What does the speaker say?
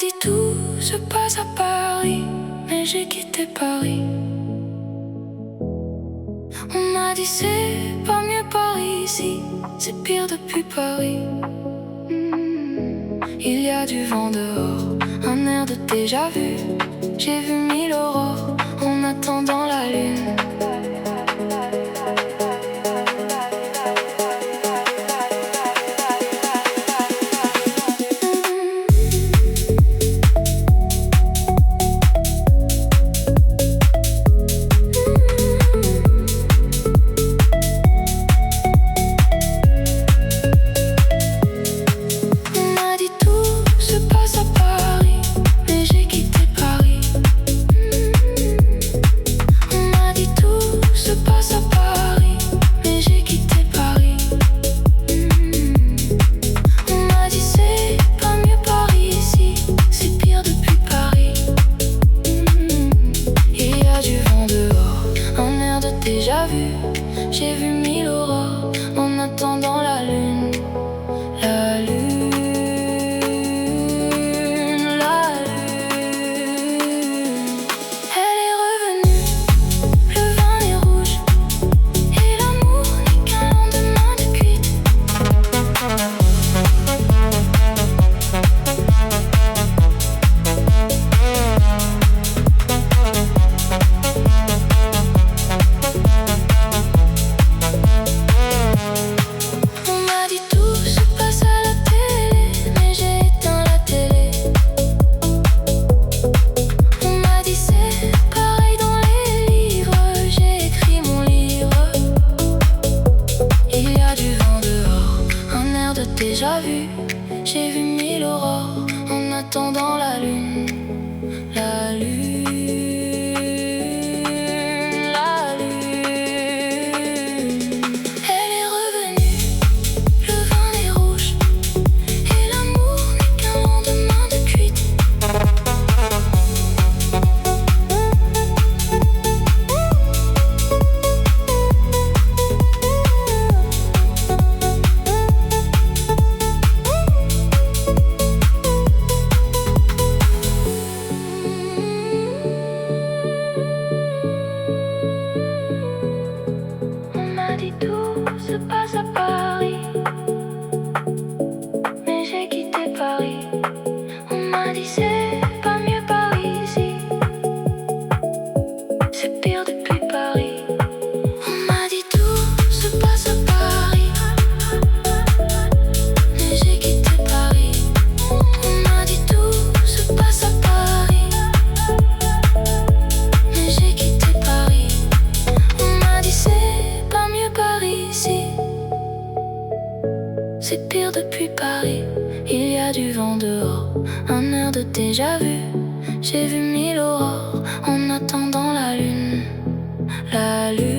dit tout se passe à Paris, mais j'ai quitté Paris. On m'a dit c'est pas mieux par ici, c'est pire depuis Paris. Il y a du vent dehors, un air de déjà vu. J'ai vu 1000 aurores en attendant la lune. J'ai vu 1000 aurores en attendant la lune. La lune, la lune. Elle est revenue, le vin est rouge, et l'amour n'est qu'un lendemain de cuite. Déjà vu, j'ai vu 1000 aurores en attendant la lune. La lune, la lune. Elle est revenue, le vin est rouge, et l'amour n'est qu'un lendemain de cuite. Tout se passe à Paris, mais j'ai quitté Paris. On m'a dit c'est pas mieux par ici, c'est pire depuis Paris. On m'a dit tout se passe à Paris, mais j'ai quitté Paris. On m'a dit tout se passe à Paris, mais j'ai quitté Paris. On m'a dit c'est pas mieux par ici, c'est pire depuis Paris. Il y a du vent dehors, un air de déjà vu. J'ai vu 1000 aurores en attendant la lune. La lune.